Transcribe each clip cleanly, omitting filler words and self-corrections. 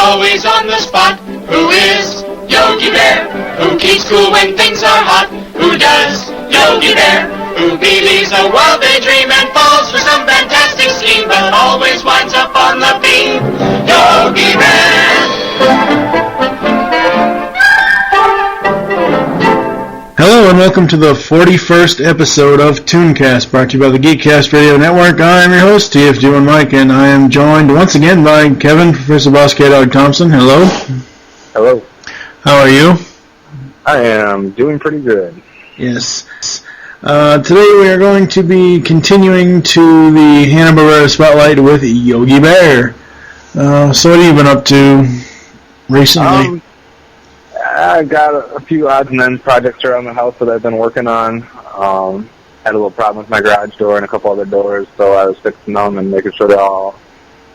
always on the spot. Who is Yogi Bear? Who keeps cool when things are hot? Who does Yogi Bear? Who believes a wild daydream and falls for some fantastic scheme, but always winds up on the beam? Yogi Bear! Hello and welcome to the 41st episode of ToonCast, brought to you by the GeekCast Radio Network. I am your host, TFG1 Mike, and I am joined once again by Kevin, Professor Boss K-Dog Thompson. Hello. Hello. How are you? I am doing pretty good. Yes. Today we are going to be continuing to the Hanna-Barbera Spotlight with Yogi Bear. So what have you been up to recently? I got a few odds and ends projects around the house that I've been working on. Had a little problem with my garage door and a couple other doors, so I was fixing them and making sure they all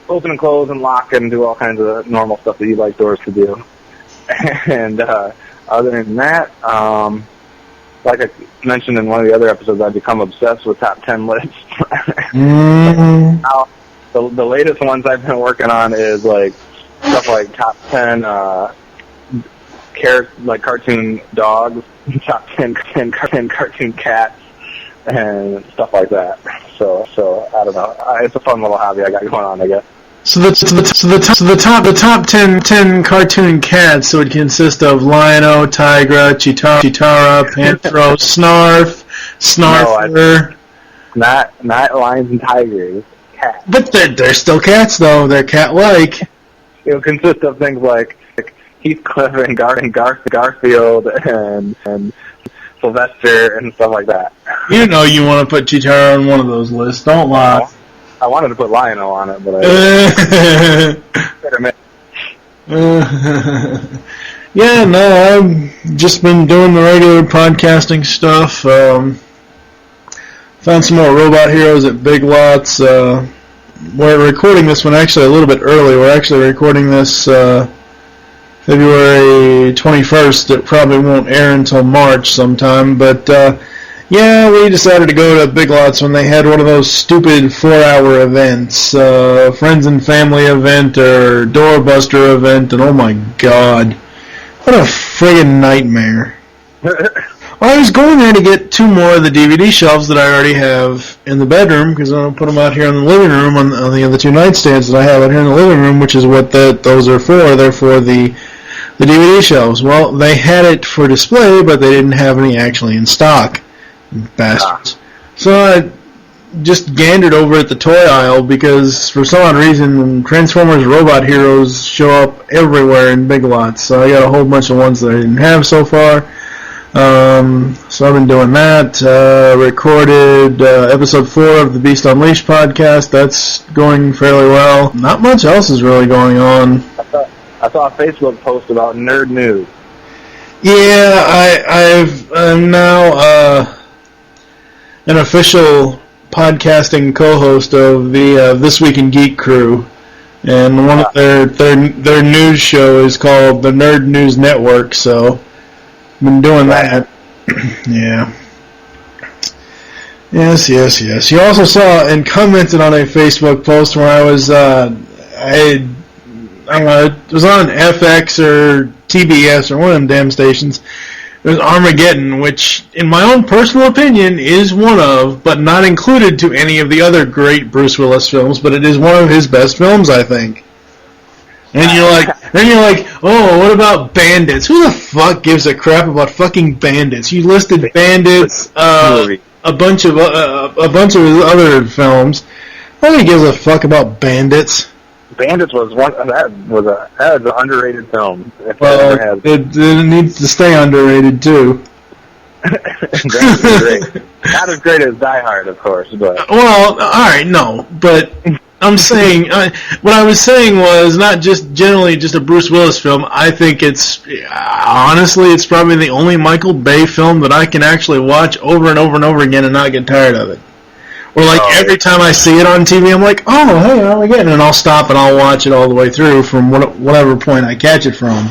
open and close and lock and do all kinds of normal stuff that you like doors to do. And other than that, like I mentioned in one of the other episodes, I've become obsessed with top 10 lists. Now, the latest ones I've been working on is like stuff like top 10 like cartoon dogs, top 10 cartoon cats, and stuff like that. So I don't know. It's a fun little hobby I got going on, I guess. So the top 10 cartoon cats. So it consists of Lion-O, Tigra, Chitara, Panthro, Snarfer. No, not lions and tigers. Cats. But they're still cats though. They're cat-like. It'll consist of things like Heathcliff and Garfield and Sylvester and stuff like that. You know you want to put Chitara on one of those lists. Don't lie. I wanted to put Lion-O on it, but yeah, no, I've just been doing the regular podcasting stuff. Found some more Robot Heroes at Big Lots. We're recording this one actually a little bit early. We're actually recording this February 21st. It probably won't air until March sometime, but yeah, we decided to go to Big Lots when they had one of those stupid 4-hour events, friends and family event or doorbuster event, and oh my god, what a friggin' nightmare. I was going there to get 2 more of the DVD shelves that I already have in the bedroom, because I'm going to put them out here in the living room on the other 2 nightstands that I have out here in the living room, which is what those are for. They're for the DVD shelves. Well, they had it for display, but they didn't have any actually in stock. Bastards. So I just gandered over at the toy aisle because for some odd reason Transformers Robot Heroes show up everywhere in Big Lots. So I got a whole bunch of ones that I didn't have so far. So I've been doing that. Recorded episode 4 of the Beast Unleashed podcast. That's going fairly well. Not much else is really going on. I saw a Facebook post about nerd news. Yeah, I'm now an official podcasting co-host of the This Week in Geek crew, and one of their news show is called the Nerd News Network. So I've been doing that. Yeah. Yes. You also saw and commented on a Facebook post where I was I don't know, it was on FX or TBS or one of them damn stations. It was Armageddon, which, in my own personal opinion, is one of, but not included to any of the other great Bruce Willis films, but it is one of his best films, I think. And you're like, oh, what about Bandits? Who the fuck gives a crap about fucking Bandits? You listed Bandits, a bunch of other films. Nobody gives a fuck about Bandits. Bandits was an underrated film. Well, it needs to stay underrated too. Great. Not as great as Die Hard, of course, but well, all right, no, but I'm saying what I was saying was not just generally just a Bruce Willis film. I think it's honestly it's probably the only Michael Bay film that I can actually watch over and over and over again and not get tired of it. Or like every time I see it on TV, I'm like, oh, hey, Armageddon, and I'll stop and I'll watch it all the way through from whatever point I catch it from.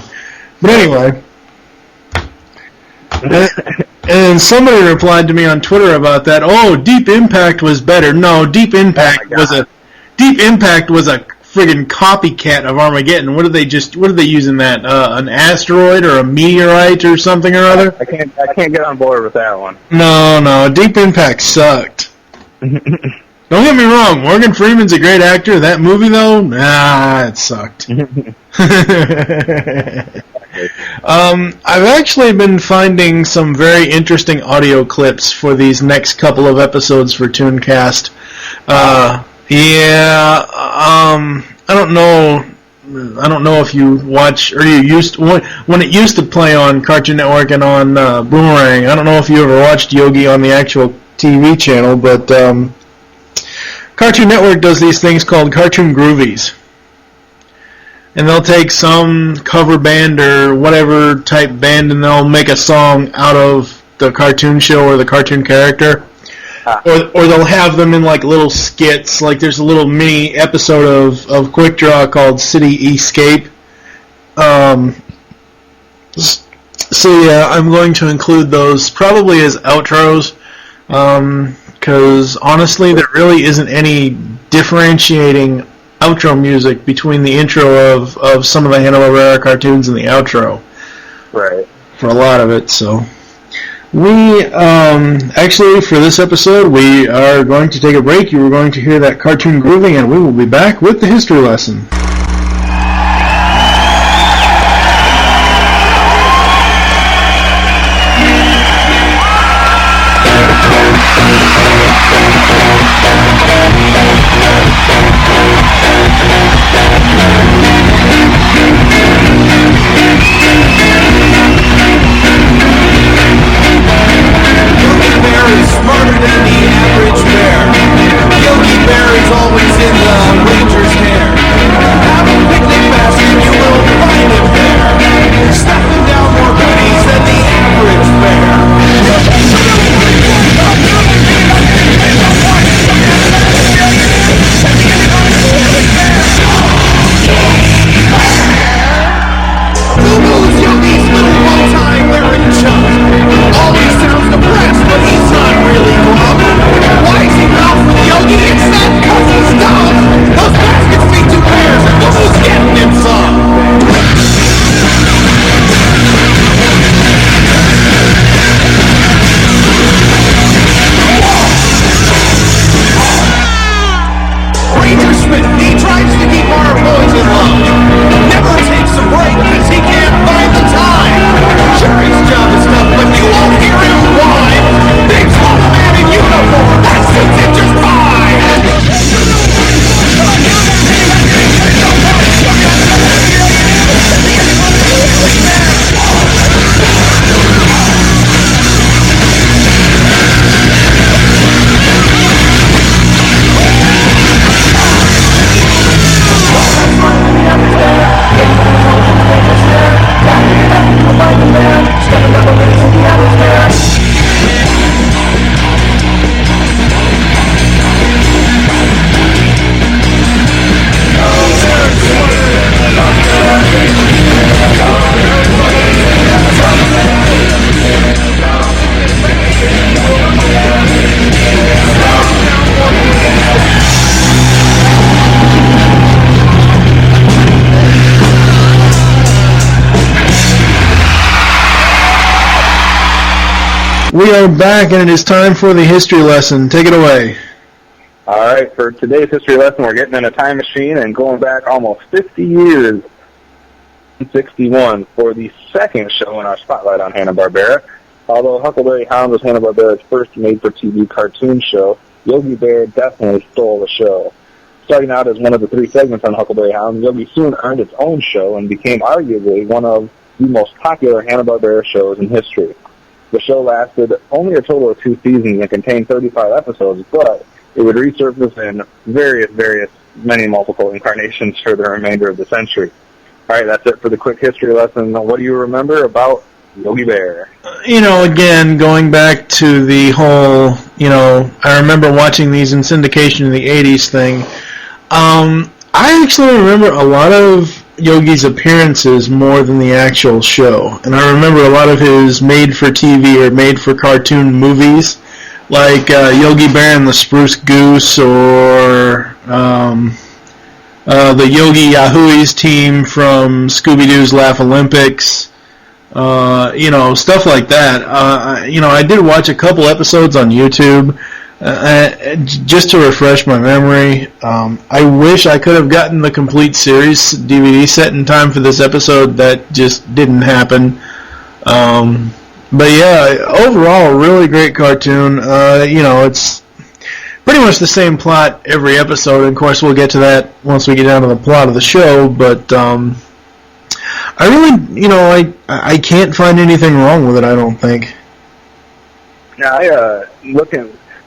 But anyway, and somebody replied to me on Twitter about that. Oh, Deep Impact was better. No, Deep Impact was a friggin' copycat of Armageddon. What did they use in that? An asteroid or a meteorite or something or other? I can't get on board with that one. No, Deep Impact sucked. Don't get me wrong, Morgan Freeman's a great actor. That movie, though, it sucked. I've actually been finding some very interesting audio clips for these next couple of episodes for ToonCast. I don't know if you watch, or you used to, when it used to play on Cartoon Network and on Boomerang. I don't know if you ever watched Yogi on the actual TV channel, but Cartoon Network does these things called Cartoon Groovies. And they'll take some cover band or whatever type band and they'll make a song out of the cartoon show or the cartoon character. Or they'll have them in like little skits. Like there's a little mini episode of Quick Draw called City Escape. So yeah, I'm going to include those probably as outros. Because honestly, there really isn't any differentiating outro music between the intro of some of the Hanna-Barbera cartoons and the outro. Right. For a lot of it, so. We, actually, for this episode, we are going to take a break. You were going to hear that cartoon grooving, and we will be back with the history lesson. Yogi Bear is always in the ranger's hair. Have a picnic basket, you will find him there. Stuffing down more goodies than the average bear. Who's Yogi's little one-time wearing chump? Always sounds depressed, but he's not really glum. Why is he off with Yogi? It's not 'cause he's dumb. Those baskets feed two bears, and Boo-Boo's getting him some. Ranger Smith, he tries to keep our boys in line. Never takes a break because he can't find the time. Sure, his job is tough, but you won't hear him whine. Big swallow man in uniform, that suits him just fine. We are back, and it is time for the history lesson. Take it away. All right, for today's history lesson, we're getting in a time machine and going back almost 50 years, 1961, for the second show in our spotlight on Hanna-Barbera. Although Huckleberry Hound was Hanna-Barbera's first made-for-TV cartoon show, Yogi Bear definitely stole the show. Starting out as one of the three segments on Huckleberry Hound, Yogi soon earned its own show and became arguably one of the most popular Hanna-Barbera shows in history. The show lasted only a total of 2 seasons and contained 35 episodes, but it would resurface in many multiple incarnations for the remainder of the century. All right, that's it for the quick history lesson. What do you remember about Yogi Bear? Again, going back to the whole, I remember watching these in syndication in the 80s thing. I actually remember a lot of Yogi's appearances more than the actual show. And I remember a lot of his made-for-TV or made-for-cartoon movies, like Yogi Bear and the Spruce Goose, or the Yogi Yahooies team from Scooby-Doo's Laugh Olympics, stuff like that. I did watch a couple episodes on YouTube just to refresh my memory. I wish I could have gotten the complete series DVD set in time for this episode. That just didn't happen. But yeah, overall, really great cartoon. It's pretty much the same plot every episode. And of course, we'll get to that once we get down to the plot of the show. But I really, I can't find anything wrong with it. I don't think. Yeah,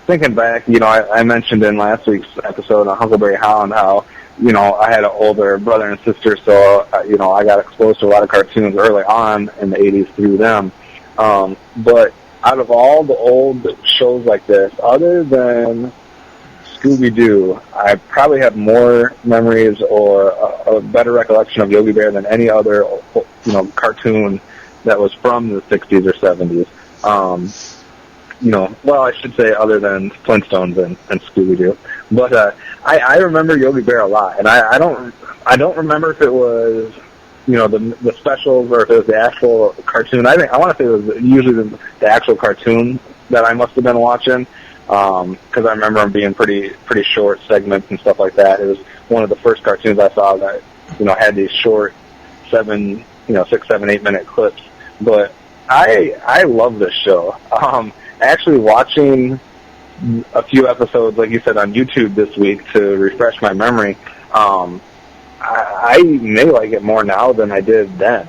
thinking back, I mentioned in last week's episode on Huckleberry Hound how, I had an older brother and sister, so, I got exposed to a lot of cartoons early on in the 80s through them. But out of all the old shows like this, other than Scooby-Doo, I probably have more memories or a better recollection of Yogi Bear than any other, cartoon that was from the 60s or 70s. I should say other than Flintstones and Scooby-Doo. But I remember Yogi Bear a lot, and I don't remember if it was the specials or if it was the actual cartoon. I want to say it was usually the actual cartoon that I must have been watching, because I remember them being pretty short segments and stuff like that. It was one of the first cartoons I saw that had these short 6, 7, 8 minute clips. But I love this show. Actually watching a few episodes, like you said, on YouTube this week to refresh my memory, I may like it more now than I did then.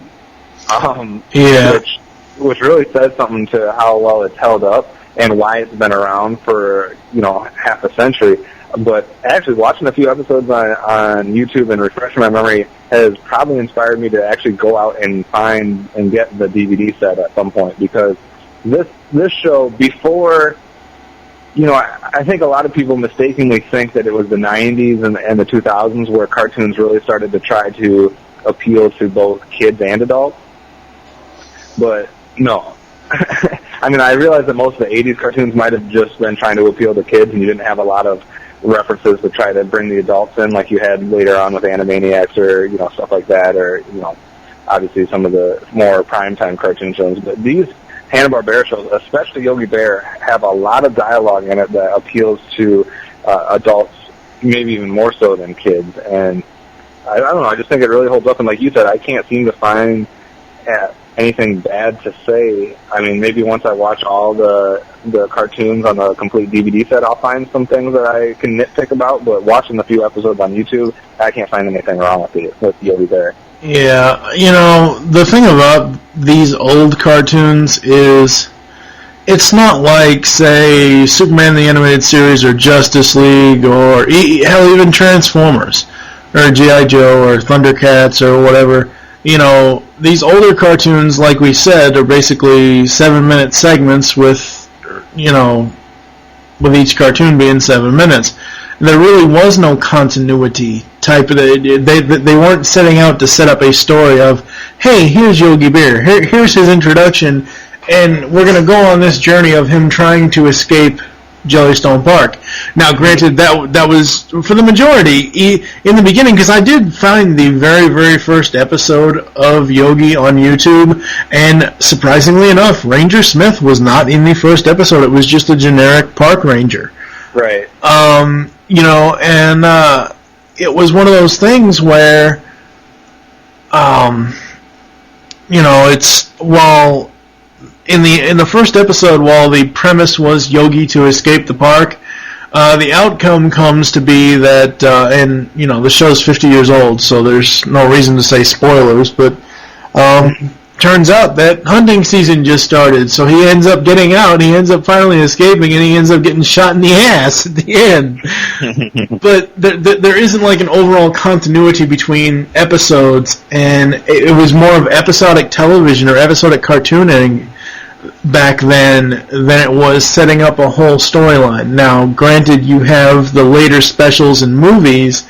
Which really says something to how well it's held up and why it's been around for, half a century. But actually watching a few episodes on YouTube and refreshing my memory has probably inspired me to actually go out and find and get the DVD set at some point, because this show, before, I think a lot of people mistakenly think that it was the 90s and the 2000s where cartoons really started to try to appeal to both kids and adults. But no. I realize that most of the 80s cartoons might have just been trying to appeal to kids, and you didn't have a lot of references to try to bring the adults in like you had later on with Animaniacs or, stuff like that, or, obviously some of the more primetime cartoon shows. But these Hanna-Barbera shows, especially Yogi Bear, have a lot of dialogue in it that appeals to adults, maybe even more so than kids. And I don't know, I just think it really holds up. And like you said, I can't seem to find anything bad to say. Maybe once I watch all the cartoons on the complete DVD set, I'll find some things that I can nitpick about. But watching the few episodes on YouTube, I can't find anything wrong with Yogi Bear. Yeah, the thing about these old cartoons is it's not like, say, Superman the Animated Series or Justice League or hell, even Transformers or G.I. Joe or Thundercats or whatever. These older cartoons, like we said, are basically 7-minute segments with each cartoon being 7 minutes. There really was no continuity type of they weren't setting out to set up a story of, hey, here's Yogi Bear, here's his introduction, and we're going to go on this journey of him trying to escape Jellystone Park. Now, granted, that was for the majority in the beginning, because I did find the very, very first episode of Yogi on YouTube, and surprisingly enough, Ranger Smith was not in the first episode. It was just a generic park ranger. Right. It was one of those things where, it's, while in the first episode, while the premise was Yogi to escape the park, the outcome comes to be that, the show's 50 years old, so there's no reason to say spoilers, but turns out that hunting season just started, so he ends up getting out, he ends up finally escaping, and he ends up getting shot in the ass at the end. But there isn't like an overall continuity between episodes, and it was more of episodic television or episodic cartooning back then than it was setting up a whole storyline. Now, granted, you have the later specials and movies,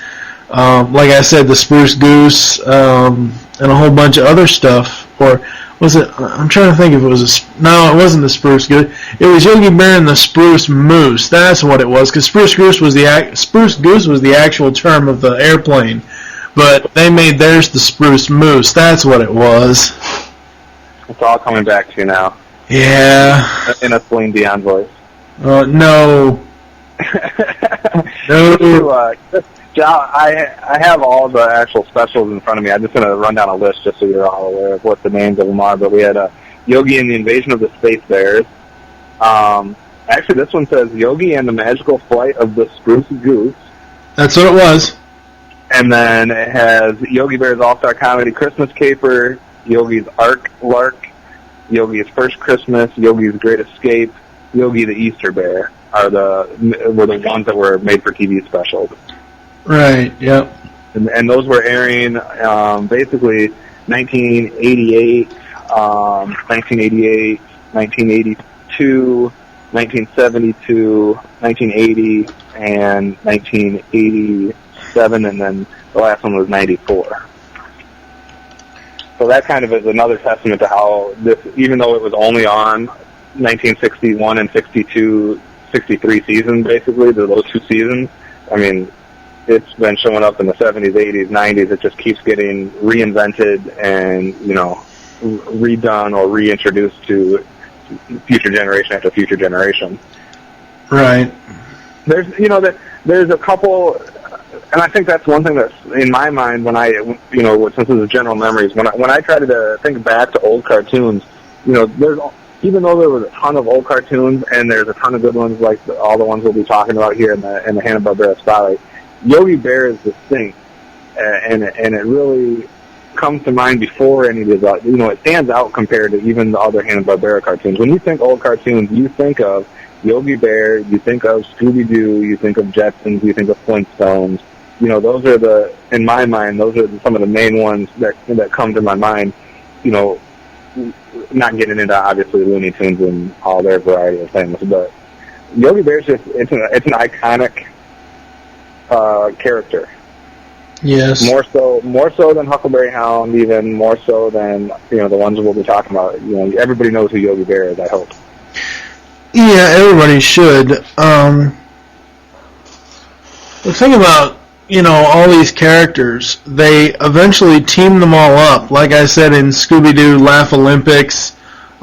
like I said, the Spruce Goose, and a whole bunch of other stuff, or Was it? I'm trying to think if it was no, it wasn't the Spruce Goose. It was Yogi Bear and the Spruce Moose. That's what it was. Because Spruce Goose was the actual term of the airplane, but they made theirs the Spruce Moose. That's what it was. It's all coming back to you now. Yeah. In a Celine Dion voice. No. No. John, I have all the actual specials in front of me. I'm just going to run down a list just so you're all aware of what the names of them are. But we had Yogi and the Invasion of the Space Bears. Actually, this one says Yogi and the Magical Flight of the Spruce Goose. That's what it was. And then it has Yogi Bear's All-Star Comedy Christmas Caper, Yogi's Ark Lark, Yogi's First Christmas, Yogi's Great Escape, Yogi the Easter Bear were the ones that were made for TV specials. Right, yep. And those were airing basically 1988, 1988, 1982, 1972, 1980, and 1987, and then the last one was 94. So that kind of is another testament to how this, even though it was only on 1961 and 62, 63 seasons, basically, those two seasons, I mean, it's been showing up in the 70s, 80s, 90s. It just keeps getting reinvented and, redone or reintroduced to future generation after future generation. Right. There's a couple, and I think that's one thing that's in my mind when since this is general memories, when I try to think back to old cartoons, there's, even though there was a ton of old cartoons and there's a ton of good ones like all the ones we'll be talking about here in the Hanna-Barbera spotlight, Yogi Bear is distinct, and it really comes to mind before any of these. It stands out compared to even the other Hanna-Barbera cartoons. When you think old cartoons, you think of Yogi Bear, you think of Scooby-Doo, you think of Jetsons, you think of Flintstones. Those are in my mind, those are some of the main ones that come to my mind. Not getting into obviously Looney Tunes and all their variety of things, but Yogi Bear's it's an iconic character. Yes. More so than Huckleberry Hound, even more so than the ones we'll be talking about. Everybody knows who Yogi Bear is, I hope. Yeah, everybody should. The thing about all these characters, they eventually team them all up. Like I said in Scooby-Doo Laugh Olympics,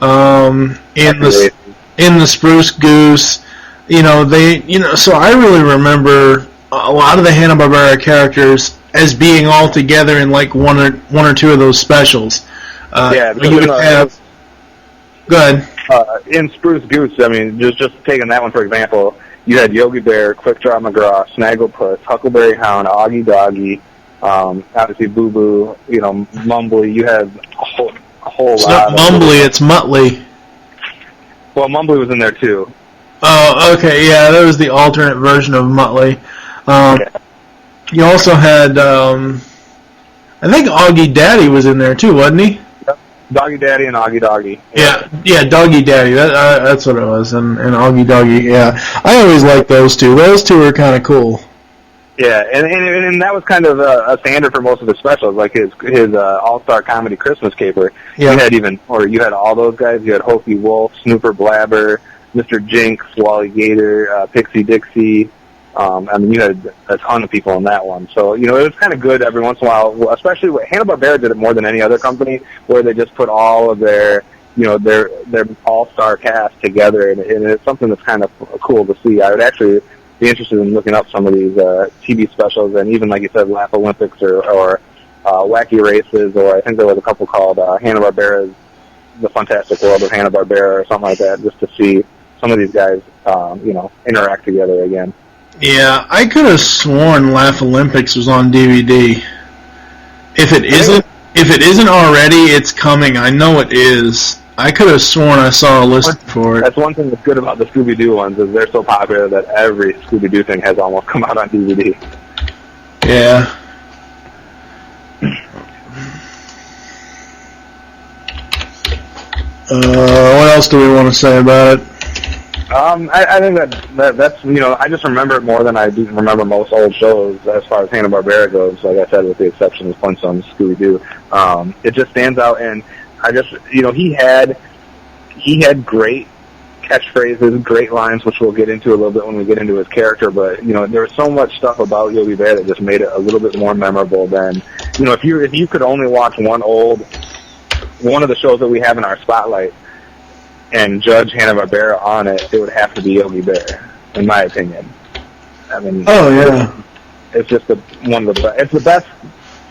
in the Spruce Goose, So I really remember a lot of the Hanna-Barbera characters as being all together in like one or two of those specials. Yeah, you would have. Go ahead. In Spruce Goose, I mean, just taking that one for example, you had Yogi Bear, Quick Draw McGraw, Snagglepuss, Huckleberry Hound, Augie Doggy, obviously Boo Boo, Mumbly. You had a whole it's lot. It's not Mumbly, it's Muttley. Well, Mumbly was in there too. Oh, okay, yeah, that was the alternate version of Muttley. You also had, I think Augie Daddy was in there too, wasn't he? Yep. Doggy Daddy and Augie Doggy. Yeah, Doggy Daddy, that's what it was, and Augie Doggy, yeah. I always liked those two. Those two were kind of cool. Yeah, and that was kind of a standard for most of the specials, like his All-Star Comedy Christmas Caper. Yeah. You had all those guys. You had Hokey Wolf, Snooper Blabber, Mr. Jinx, Wally Gator, Pixie Dixie. I mean, you had a ton of people in that one. So, it was kind of good every once in a while, especially Hanna-Barbera did it more than any other company, where they just put all of their all-star cast together, and it's something that's kind of cool to see. I would actually be interested in looking up some of these TV specials, and even, like you said, Laugh Olympics or Wacky Races, or I think there was a couple called Hanna-Barbera's The Fantastic World of Hanna-Barbera or something like that, just to see some of these guys, interact together again. Yeah, I could have sworn Laugh Olympics was on DVD. If it isn't already, it's coming. I know it is. I could have sworn I saw a list for it. That's one thing that's good about the Scooby-Doo ones, is they're so popular that every Scooby-Doo thing has almost come out on DVD. Yeah. What else do we want to say about it? I think that's I just remember it more than I do remember most old shows as far as Hanna-Barbera goes. Like I said, with the exception of Flintstones, Scooby-Doo, it just stands out. And I just, he had great catchphrases, great lines, which we'll get into a little bit when we get into his character. But there was so much stuff about Yogi Bear that just made it a little bit more memorable than if you could only watch one of the shows that we have in our spotlight and judge Hanna-Barbera on it, it would have to be Yogi Bear, in my opinion. I mean, oh yeah, it's just one of the best. It's the best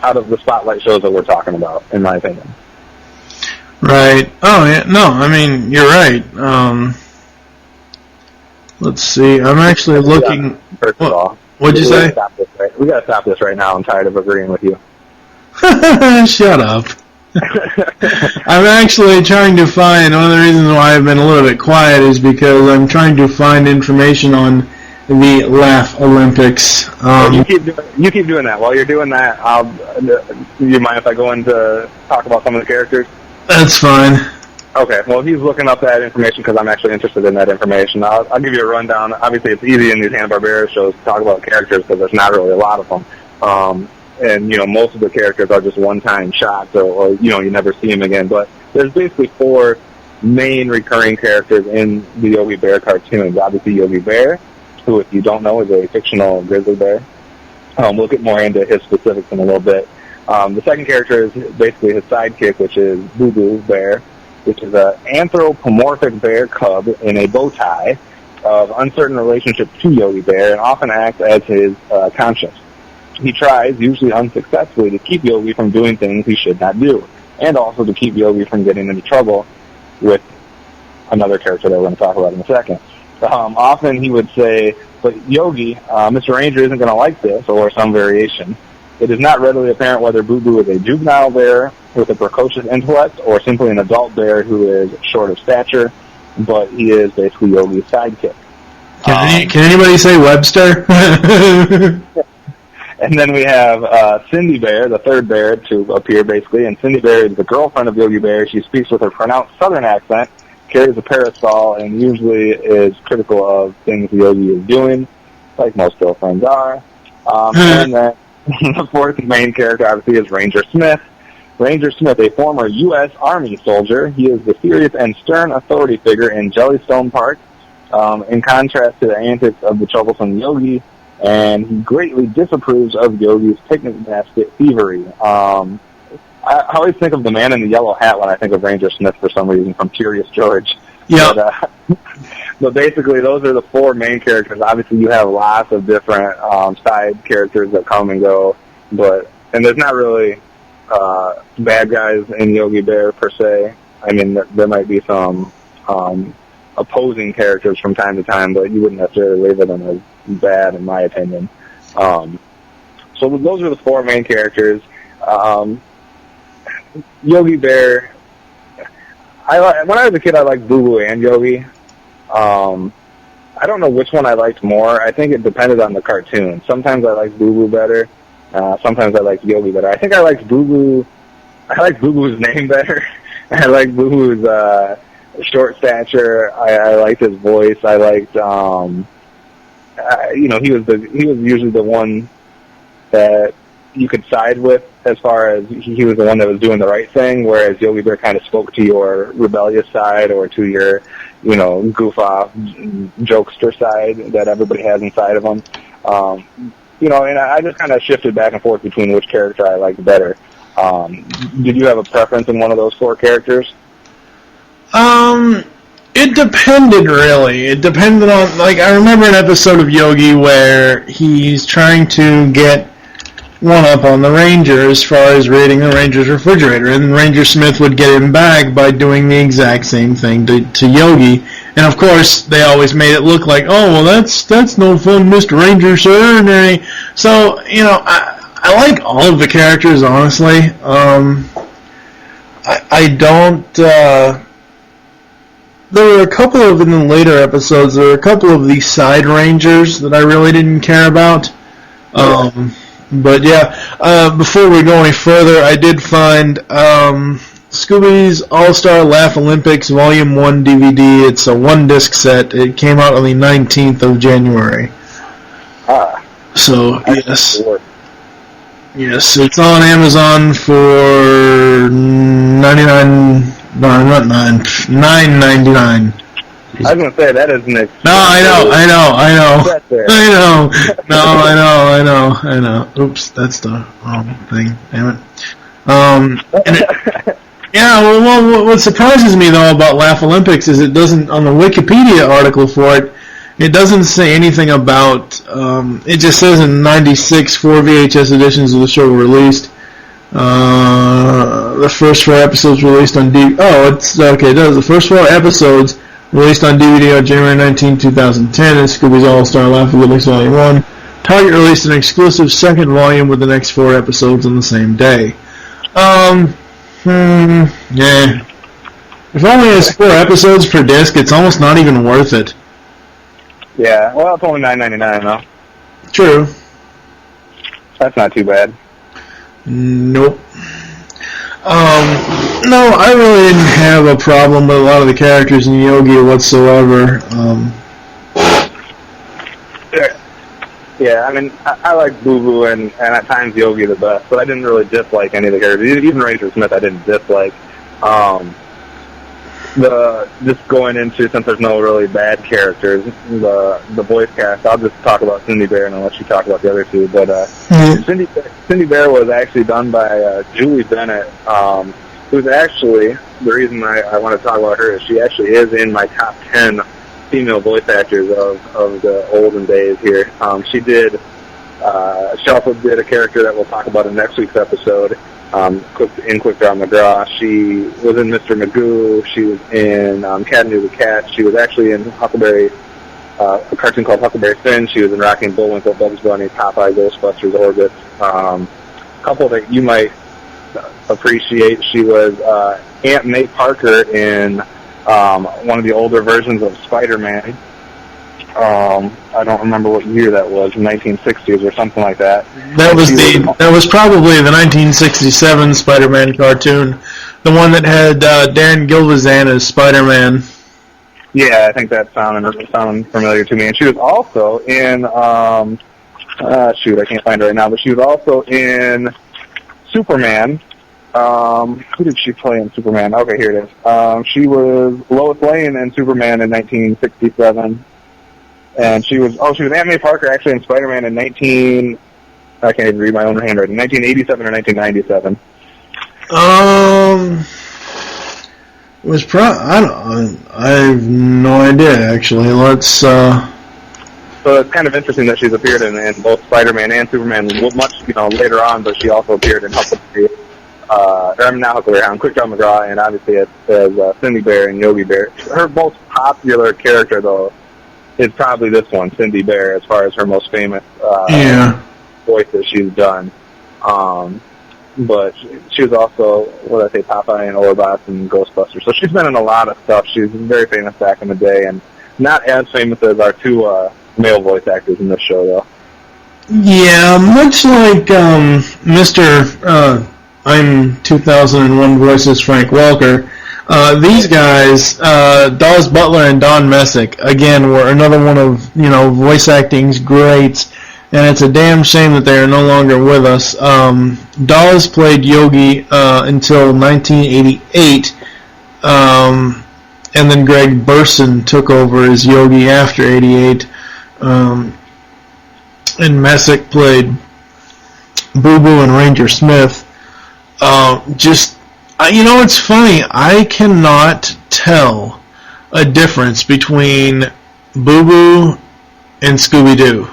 out of the spotlight shows that we're talking about, in my opinion. Right. Oh yeah. No, I mean you're right. Let's see. I'm actually looking. First of all, what'd you say? We gotta stop this right now. I'm tired of agreeing with you. Shut up. I'm actually trying to find, one of the reasons why I've been a little bit quiet is because I'm trying to find information on the Laugh Olympics. You keep doing that. While you're doing that, you mind if I go in to talk about some of the characters? That's fine. Okay, well, he's looking up that information because I'm actually interested in that information. I'll give you a rundown. Obviously, it's easy in these Hanna-Barbera shows to talk about characters because there's not really a lot of them. And, most of the characters are just one-time shots or you never see them again. But there's basically 4 main recurring characters in the Yogi Bear cartoons. Obviously, Yogi Bear, who, if you don't know, is a fictional grizzly bear. We'll get more into his specifics in a little bit. The second character is basically his sidekick, which is Boo Boo Bear, which is an anthropomorphic bear cub in a bow tie of uncertain relationship to Yogi Bear and often acts as his conscience. He tries, usually unsuccessfully, to keep Yogi from doing things he should not do, and also to keep Yogi from getting into trouble with another character that we're going to talk about in a second. Often he would say, but Yogi, Mr. Ranger isn't going to like this, or some variation. It is not readily apparent whether Boo Boo is a juvenile bear with a precocious intellect or simply an adult bear who is short of stature, but he is basically Yogi's sidekick. Can anybody say Webster? And then we have Cindy Bear, the third bear to appear, basically. And Cindy Bear is the girlfriend of Yogi Bear. She speaks with a pronounced southern accent, carries a parasol, and usually is critical of things Yogi is doing, like most girlfriends are. And then the fourth main character, obviously, is Ranger Smith. Ranger Smith, a former U.S. Army soldier. He is the serious and stern authority figure in Jellystone Park, in contrast to the antics of the troublesome Yogi, and he greatly disapproves of Yogi's picnic basket thievery. I always think of the man in the yellow hat when I think of Ranger Smith for some reason, from Curious George. Yeah. But basically, those are the 4 main characters. Obviously, you have lots of different side characters that come and go, and there's not really bad guys in Yogi Bear per se. I mean, there might be some opposing characters from time to time, but you wouldn't necessarily label them as bad, in my opinion. So those are the 4 main characters. Yogi Bear. When I was a kid, I liked Boo Boo and Yogi. I don't know which one I liked more. I think it depended on the cartoon. Sometimes I liked Boo Boo better. Sometimes I liked Yogi better. I think I liked Boo Boo. I liked Boo Boo's name better. I liked Boo Boo's short stature. I liked his voice. I liked, he was usually the one that you could side with as far as he was the one that was doing the right thing, whereas Yogi Bear kind of spoke to your rebellious side or to your, goof-off, jokester side that everybody has inside of them. And I just kind of shifted back and forth between which character I liked better. Did you have a preference in one of those 4 characters? It depended, really. It depended on, I remember an episode of Yogi where he's trying to get one up on the Ranger as far as raiding the Ranger's refrigerator, and Ranger Smith would get him back by doing the exact same thing to Yogi. And of course, they always made it look like, oh, well, that's no fun, Mr. Ranger, sir. And so, I like all of the characters, honestly. I don't. There were a couple of, in the later episodes, there were a couple of the side Rangers that I really didn't care about. But yeah, before we go any further, I did find Scooby's All-Star Laugh Olympics Volume 1 DVD. It's a 1-disc set. It came out on the 19th of January. So, yes. Yes, it's on Amazon for $9.99. I was gonna say that is an expensive. No, I know. Set there. I know. Oops, that's the wrong thing. Damn it. Yeah, well, what surprises me though about Laugh Olympics is it doesn't, on the Wikipedia article for it, it doesn't say anything about. It just says in '96 4 VHS editions of the show were released. The first 4 episodes released on DVD. Oh, it's okay. It does. The first 4 episodes released on DVD on January 19, 2010, and Scooby's All-Star Laugh Olympics Volume 1. Target released an exclusive second volume with the next 4 episodes on the same day. Yeah. If only it's 4 episodes per disc, it's almost not even worth it. Yeah, well, it's only $9.99 though. True. That's not too bad. Nope. No, I really didn't have a problem with a lot of the characters in Yogi whatsoever. Yeah, I mean, I like Boo Boo and at times Yogi the best, but I didn't really dislike any of the characters. Even Ranger Smith I didn't dislike. Just going into, since there's no really bad characters, the voice cast, I'll just talk about Cindy Bear and I'll let you talk about the other two. But Cindy Bear was actually done by Julie Bennett, who's actually, the reason I want to talk about her is she actually is in my top 10 female voice actors of the olden days here. She also did a character that we'll talk about in next week's episode, in Quick Draw McGraw. She was in Mr. Magoo. She was in Cat and the Cat. She was actually in Huckleberry, a cartoon called Huckleberry Finn. She was in Rocky and Bullwinkle, Bugs Bunny, Popeye, Ghostbusters, Orbit. A couple that you might appreciate. She was Aunt May Parker in one of the older versions of Spider-Man. I don't remember what year that was, 1960s or something like that. That was probably the 1967 Spider-Man cartoon, the one that had Dan Gilvezan as Spider-Man. Yeah, I think that sounded familiar to me. And she was also in shoot, I can't find it right now, but she was also in Superman. Who did she play in Superman? Okay, here it is. She was Lois Lane in Superman in 1967. And she was Aunt May Parker actually in Spider-Man in I can't even read my own handwriting, 1987 or 1997. I have no idea actually. Let's So it's kind of interesting that she's appeared in both Spider-Man and Superman much, later on, but she also appeared in Huckleberry, not Huckleberry, Quick Draw McGraw, and obviously as Cindy Bear and Yogi Bear. Her most popular character, though, is probably this one, Cindy Bear, as far as her most famous voice that she's done. But she was also, Popeye and Orbot and Ghostbusters. So she's been in a lot of stuff. She was very famous back in the day, and not as famous as our two male voice actors in this show, though. Yeah, much like Mr. I'm 2001 Voices Frank Welker, these guys, Dawes Butler and Don Messick, again, were another one of, voice acting's greats, and it's a damn shame that they are no longer with us. Dawes played Yogi until 1988, and then Greg Burson took over as Yogi after 88, and Messick played Boo Boo and Ranger Smith. It's funny, I cannot tell a difference between Boo Boo and Scooby-Doo.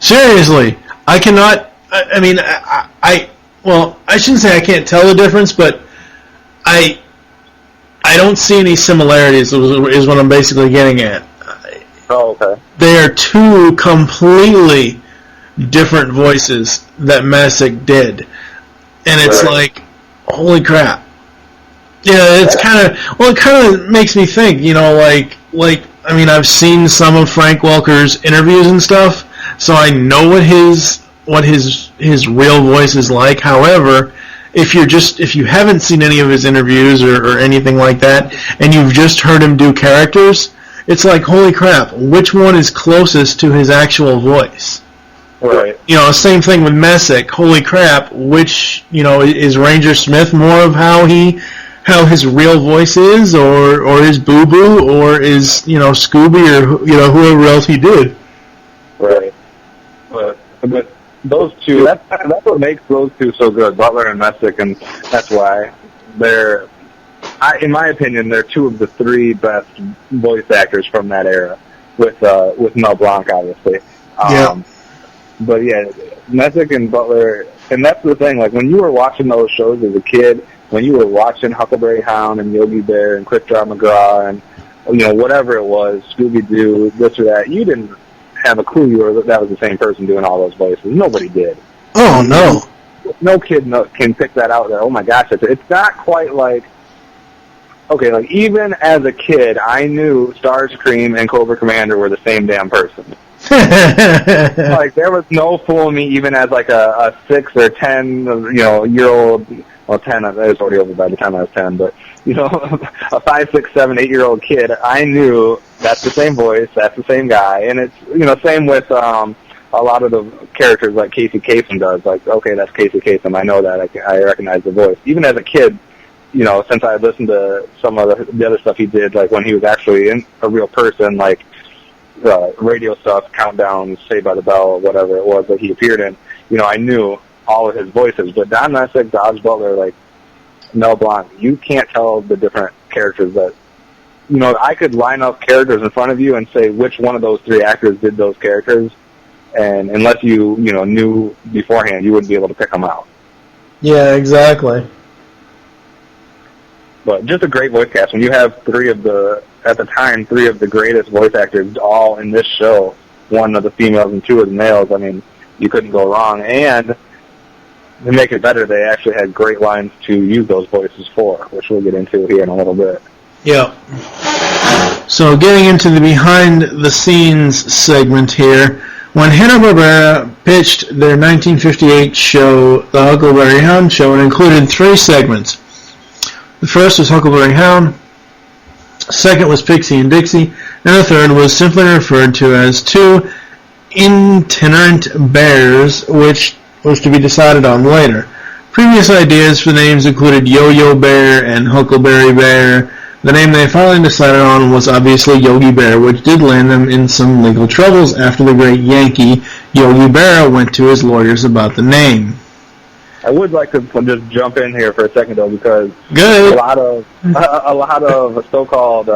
Seriously, I cannot, I shouldn't say I can't tell the difference, but I don't see any similarities, is what I'm basically getting at. Oh, okay. They are two completely different voices that Messick did. And it's like, holy crap. Yeah, it's it kind of makes me think, I've seen some of Frank Welker's interviews and stuff, so I know what his real voice is like. However, if you haven't seen any of his interviews or anything like that, and you've just heard him do characters, it's like, holy crap, which one is closest to his actual voice? Right. Same thing with Messick. Holy crap! Which is Ranger Smith more of how his real voice is, or is Boo Boo, or is Scooby, or whoever else he did. Right. But those two, that's what makes those two so good, Butler and Messick, and that's why they're, in my opinion, they're two of the three best voice actors from that era, with Mel Blanc, obviously. Yeah. But yeah, Messick and Butler, and that's the thing, like when you were watching those shows as a kid, when you were watching Huckleberry Hound and Yogi Bear and Quick Draw McGraw and whatever it was, Scooby-Doo, this or that, you didn't have a clue that was the same person doing all those voices. Nobody did. Oh, no. No kid can pick that out there. Oh my gosh, it's not quite like, okay, like even as a kid, I knew Starscream and Cobra Commander were the same damn person. Like there was no fooling me even as like a 6 or 10 year old. Well, 10, I was already over by the time I was 10, but, a 5, 6, 7, 8-year-old kid, I knew that's the same voice, that's the same guy, and it's, same with a lot of the characters like Casey Kasem does, like, okay, that's Casey Kasem, I know that, I recognize the voice. Even as a kid, since I had listened to some of the other stuff he did, like when he was actually a real person, like radio stuff, Countdown, Saved by the Bell, whatever it was that he appeared in, I knew all of his voices, but Don Messick, Dodge Butler, like Mel Blanc, you can't tell the different characters that, I could line up characters in front of you and say which one of those three actors did those characters, and unless you knew beforehand, you wouldn't be able to pick them out. Yeah, exactly. But just a great voice cast. When you have three of the greatest voice actors all in this show, one of the females and two of the males, I mean, you couldn't go wrong. And to make it better, they actually had great lines to use those voices for, which we'll get into here in a little bit. Yeah. So getting into the behind-the-scenes segment here, when Hanna-Barbera pitched their 1958 show, The Huckleberry Hound Show, it included 3 segments. The first was Huckleberry Hound, second was Pixie and Dixie, and the third was simply referred to as 2 itinerant bears, which was to be decided on later. Previous ideas for names included Yo-Yo Bear and Huckleberry Bear. The name they finally decided on was obviously Yogi Bear, which did land them in some legal troubles after the great Yankee Yogi Berra went to his lawyers about the name. I would like to just jump in here for a second, though, because Good. a lot of so-called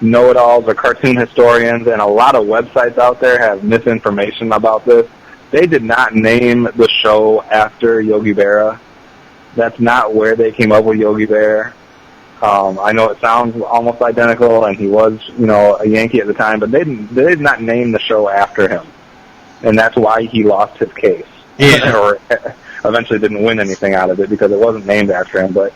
know-it-alls or cartoon historians and a lot of websites out there have misinformation about this. They did not name the show after Yogi Berra. That's not where they came up with Yogi Bear. I know it sounds almost identical, and he was, a Yankee at the time, but they did not name the show after him, and that's why he lost his case. Yeah. Or eventually didn't win anything out of it because it wasn't named after him. But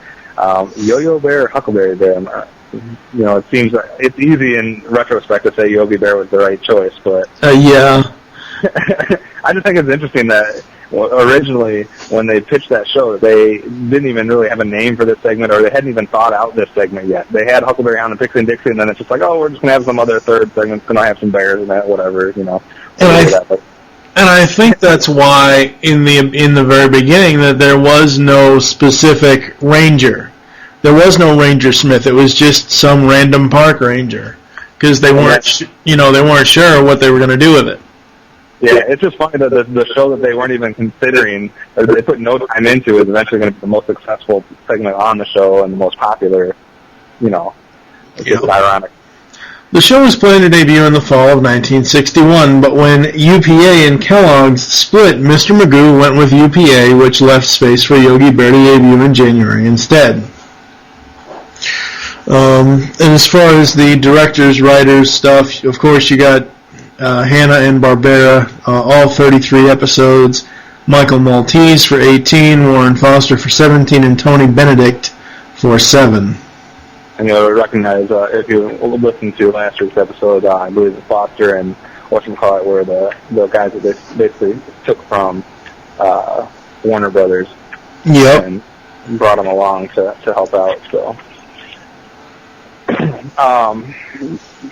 Yo-Yo Bear or Huckleberry Bear, it seems it's easy in retrospect to say Yogi Bear was the right choice, but Yeah. I just think it's interesting that originally when they pitched that show, they didn't even really have a name for this segment, or they hadn't even thought out this segment yet. They had Huckleberry Hound and Pixie and Dixie, and then it's just like, we're just going to have some other third segment, going to have some bears and that, whatever, And I think that's why in the very beginning that there was no specific ranger. There was no Ranger Smith. It was just some random park ranger because they weren't they weren't sure what they were going to do with it. Yeah, it's just funny that the show that they weren't even considering, or they put no time into, is eventually going to be the most successful segment on the show and the most popular. It's just ironic. The show was planned to debut in the fall of 1961, but when UPA and Kellogg's split, Mr. Magoo went with UPA, which left space for Yogi Bear to debut in January instead. And as far as the directors, writers stuff, of course you got Hanna and Barbera, all 33 episodes, Michael Maltese for 18, Warren Foster for 17, and Tony Benedict for 7. And you'll recognize, if you listen to last week's episode, I believe that Foster and whatchamacallit were the guys that they basically took from Warner Brothers. Yep. And brought them along to help out, so.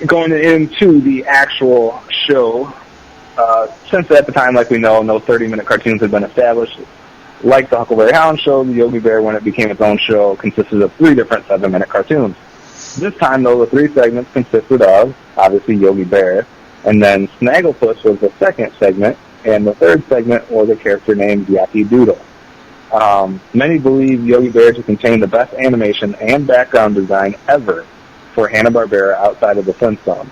Going into the actual show, since at the time, like we know, no 30-minute cartoons had been established. Like the Huckleberry Hound show, the Yogi Bear, when it became its own show, consisted of 3 different 7-minute cartoons. This time, though, the 3 segments consisted of, obviously, Yogi Bear, and then Snagglepuss was the second segment, and the third segment was a character named Yappy Doodle. Many believe Yogi Bear to contain the best animation and background design ever for Hanna-Barbera outside of the Flintstones.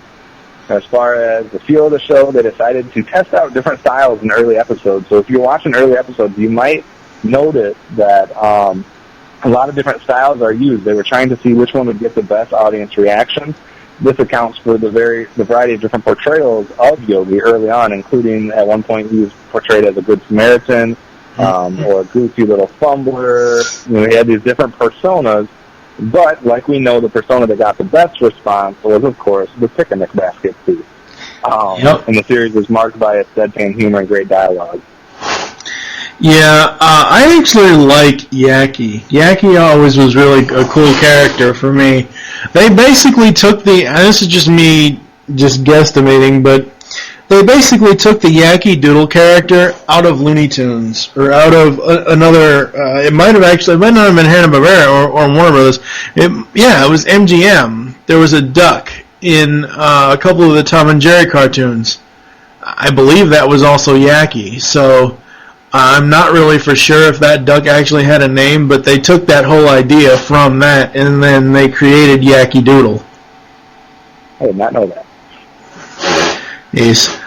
As far as the feel of the show, they decided to test out different styles in early episodes. So if you're watching early episodes, you might notice that a lot of different styles are used. They were trying to see which one would get the best audience reaction. This accounts for the variety of different portrayals of Yogi early on, including at one point he was portrayed as a good Samaritan, or a goofy little fumbler. He had these different personas. But, like we know, the persona that got the best response was, of course, the picnic basket thief. And the series was marked by its deadpan humor and great dialogue. Yeah, I actually like Yaki. Yaki always was really a cool character for me. They basically took this is just me just guesstimating, but they basically took the Yaki Doodle character out of Looney Tunes, or out of another, it might not have been Hanna-Barbera or Warner Brothers. It was MGM. There was a duck in a couple of the Tom and Jerry cartoons. I believe that was also Yaki, so I'm not really for sure if that duck actually had a name, but they took that whole idea from that, and then they created Yaki Doodle. I did not know that. Yes.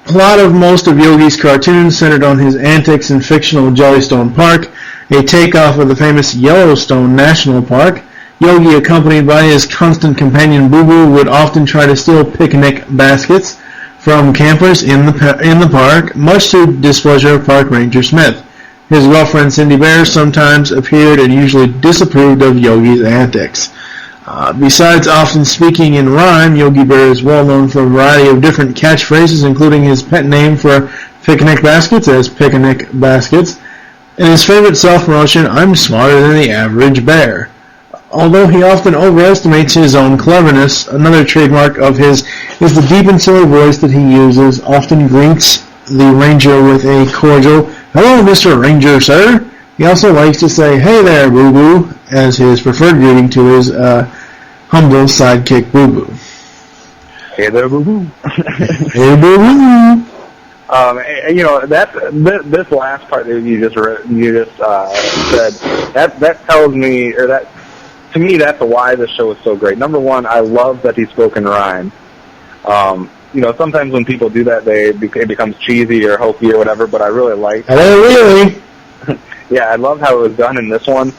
Plot of most of Yogi's cartoons centered on his antics in fictional Jellystone Park, a takeoff of the famous Yellowstone National Park. Yogi, accompanied by his constant companion Boo Boo, would often try to steal picnic baskets from campers in the park, much to the displeasure of Park Ranger Smith. His girlfriend Cindy Bear sometimes appeared and usually disapproved of Yogi's antics. Besides often speaking in rhyme, Yogi Bear is well known for a variety of different catchphrases, including his pet name for picnic baskets as Picnic Baskets, and his favorite self-promotion, "I'm smarter than the average bear." Although he often overestimates his own cleverness, another trademark of his is the deep and silly voice that he uses, often greets the ranger with a cordial, "Hello, Mr. Ranger, sir." He also likes to say, "Hey there, Boo Boo," as his preferred greeting to his humble sidekick, Boo Boo. Hey there, Boo Boo. Hey, Boo Boo. This last part that you just said, that tells me, or that to me, that's why the show is so great. Number one, I love that he spoke in rhyme. Sometimes when people do that, it becomes cheesy or hokey or whatever, but I really like. Hello, really? Yeah, I love how it was done in this one.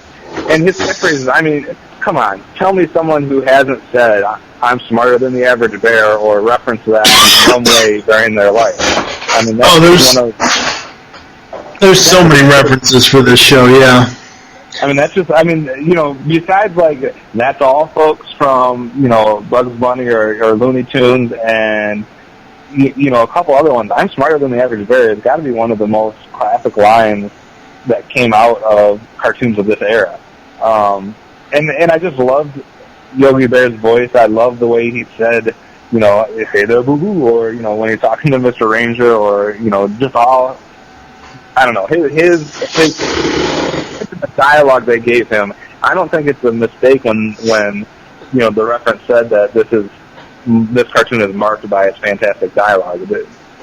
And his catchphrases, I mean, come on. Tell me someone who hasn't said, "I'm smarter than the average bear," or referenced that in some way during their life. I mean, that's there's so many references for this show, yeah. I mean, besides, like, That's All Folks from, Bugs Bunny or Looney Tunes and, a couple other ones, "I'm smarter than the average bear" has got to be one of the most classic lines that came out of cartoons of this era. And I just loved Yogi Bear's voice. I loved the way he said, "Hey there, Boo Boo," or, when he's talking to Mr. Ranger, or, just all, I don't know, his the dialogue they gave him. I don't think it's a mistake when the reference said that this cartoon is marked by its fantastic dialogue.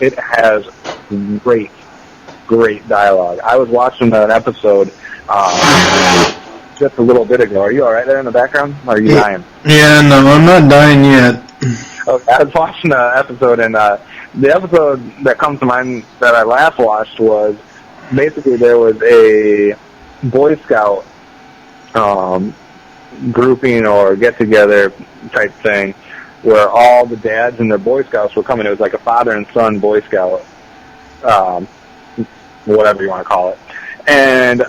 It has great dialogue. I was watching an episode just a little bit ago. Are you all right there in the background? Or are you dying? Yeah, no, I'm not dying yet. Okay, I was watching an episode, and the episode that comes to mind that I last watched was basically there was a Boy Scout grouping or get-together type thing where all the dads and their Boy Scouts were coming. It was like a father and son Boy Scout, whatever you want to call it. And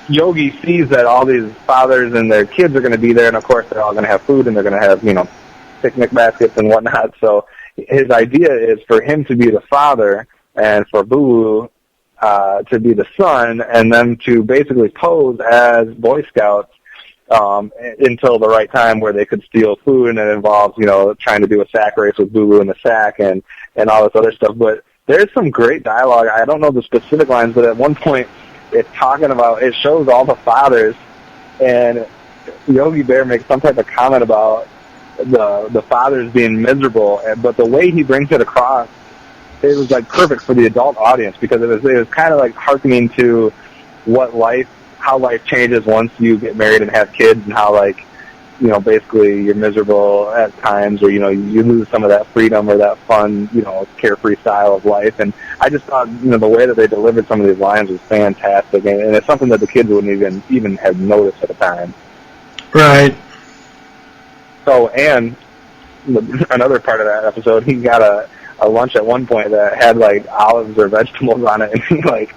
Yogi sees that all these fathers and their kids are going to be there, and of course they're all going to have food, and they're going to have, picnic baskets and whatnot. So his idea is for him to be the father and for Boo to be the son, and them to basically pose as Boy Scouts until the right time where they could steal food, and it involves, trying to do a sack race with Boo Boo in the sack and all this other stuff. But there's some great dialogue. I don't know the specific lines, but at one point it shows all the fathers, and Yogi Bear makes some type of comment about the fathers being miserable, but the way he brings it across, it was like perfect for the adult audience, because it was kind of like hearkening to how life changes once you get married and have kids, and how basically you're miserable at times, or you lose some of that freedom or that fun, carefree style of life. And I just thought the way that they delivered some of these lines was fantastic, and it's something that the kids wouldn't even have noticed at the time. Right. So, and another part of that episode, he got a lunch at one point that had olives or vegetables on it, and he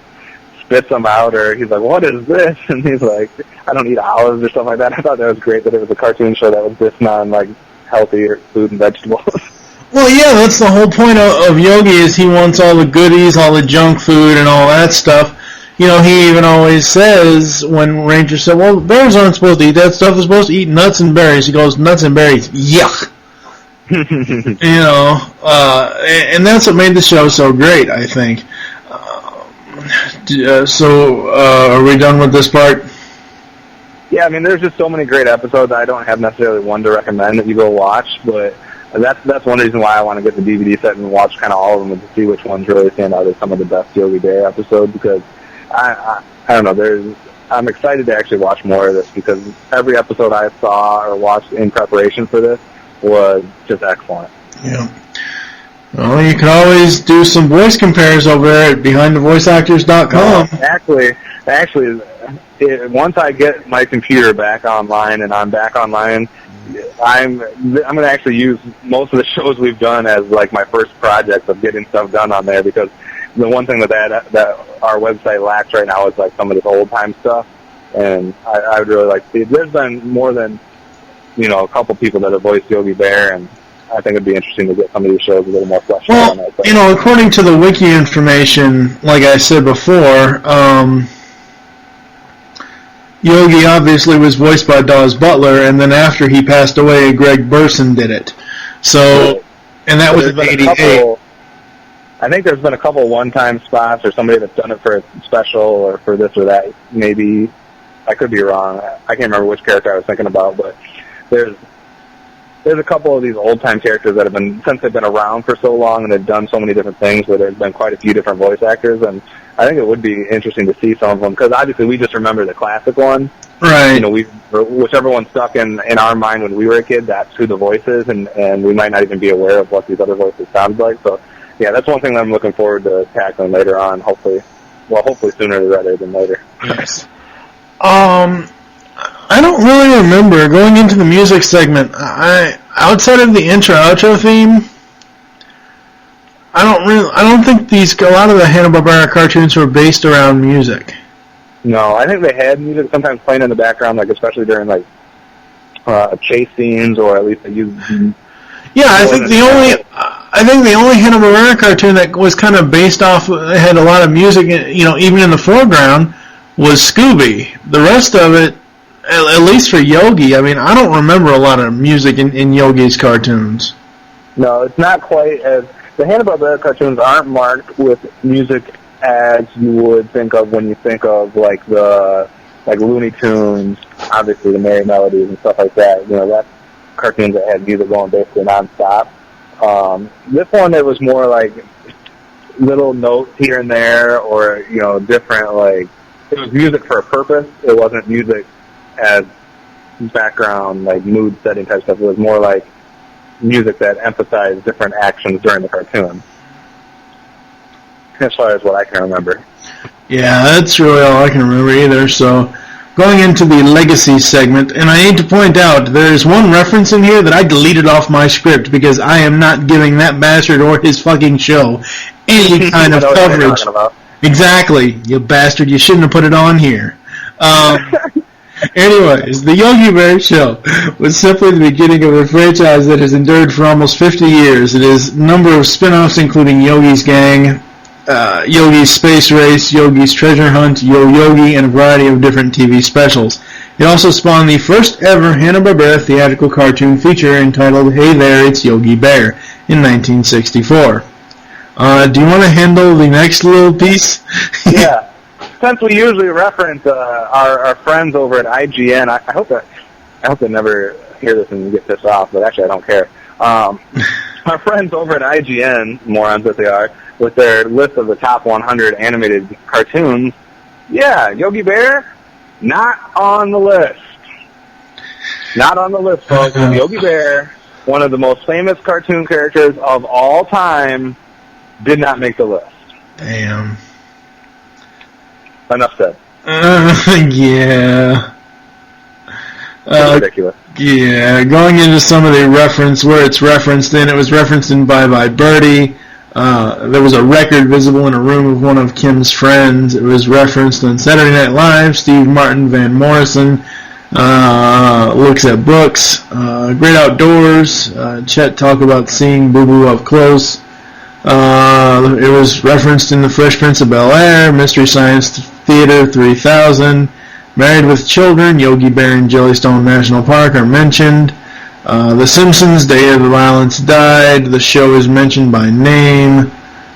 spits them out, or he's like, "What is this?" And he's like, "I don't eat olives," or something like that. I thought that was great that it was a cartoon show that was dissing on healthier food and vegetables. Well, yeah, that's the whole point of Yogi, is he wants all the goodies, all the junk food, and all that stuff. He even always says, when Ranger said, "Well, bears aren't supposed to eat that stuff. They're supposed to eat nuts and berries." He goes, "Nuts and berries, yuck." And that's what made the show so great, I think. So, are we done with this part? Yeah, I mean, there's just so many great episodes. I don't have necessarily one to recommend that you go watch, but that's one reason why I want to get the DVD set and watch kind of all of them, to see which ones really stand out as some of the best Yogi Bear episodes, because I don't know, I'm excited to actually watch more of this, because every episode I saw or watched in preparation for this was just excellent. Yeah. Well, you can always do some voice compares over there at BehindTheVoiceActors.com. Actually, once I get my computer back online, and I'm back online, I'm going to actually use most of the shows we've done as my first project of getting stuff done on there, because the one thing that our website lacks right now is some of this old time stuff, and I would really like to see. There's been more than a couple people that have voiced Yogi Bear, and I think it'd be interesting to get some of these shows a little more fleshed out. Well, according to the wiki information, like I said before, Yogi obviously was voiced by Dawes Butler, and then after he passed away, Greg Burson did it. So, and that was in '88. I think there's been a couple one-time spots, or somebody that's done it for a special or for this or that. Maybe I could be wrong. I can't remember which character I was thinking about, but there's a couple of these old-time characters that have been, since they've been around for so long and they've done so many different things, where there's been quite a few different voice actors, and I think it would be interesting to see some of them, because obviously we just remember the classic one. Right. Whichever one stuck in our mind when we were a kid, that's who the voice is, and we might not even be aware of what these other voices sound like. So, yeah, that's one thing that I'm looking forward to tackling later on, hopefully sooner rather than later. Yes. I don't really remember going into the music segment. Outside of the intro-outro theme, I don't think a lot of the Hanna-Barbera cartoons were based around music. No, I think they had music sometimes playing in the background, especially during chase scenes, or at least they used. Yeah, I think the only Hanna-Barbera cartoon that was kind of based off, had a lot of music, even in the foreground, was Scooby. The rest of it, at least for Yogi, I mean, I don't remember a lot of music in Yogi's cartoons. No, it's not quite as... The Hanna-Barbera cartoons aren't marked with music as you would think of when you think of, the Looney Tunes, obviously the Merry Melodies and stuff like that. That's cartoons that had music going basically nonstop. This one, it was more little notes here and there, or, different, it was music for a purpose. It wasn't music as background, mood setting type stuff. It was more music that emphasized different actions during the cartoon, as far as what I can remember. Yeah, that's really all I can remember either. So, going into the legacy segment, and I need to point out, there's one reference in here that I deleted off my script, because I am not giving that bastard or his fucking show any kind of coverage. Exactly, you bastard, you shouldn't have put it on here. Anyways, the Yogi Bear Show was simply the beginning of a franchise that has endured for almost 50 years. It is a number of spin-offs, including Yogi's Gang, Yogi's Space Race, Yogi's Treasure Hunt, Yo Yogi, and a variety of different TV specials. It also spawned the first ever Hanna-Barbera theatrical cartoon feature entitled Hey There, It's Yogi Bear in 1964. Do you want to handle the next little piece? Yeah. Since we usually reference our friends over at IGN, I hope they never hear this and get pissed off, but actually I don't care. Our friends over at IGN, morons that they are, with their list of the top 100 animated cartoons, yeah, Yogi Bear, not on the list. Not on the list, folks. Yogi Bear, one of the most famous cartoon characters of all time, did not make the list. Damn. Enough said. Yeah. Ridiculous. Yeah, going into some of the reference, where it's referenced in, it was referenced in Bye Bye Birdie. There was a record visible in a room of one of Kim's friends. It was referenced on Saturday Night Live. Steve Martin Van Morrison looks at books. Great Outdoors. Chet talk about seeing Boo Boo up close. It was referenced in The Fresh Prince of Bel-Air, Mystery Science Theater 3000. Married with Children, Yogi Bear and Jellystone National Park are mentioned. The Simpsons, Day of the Violence Died. The show is mentioned by name.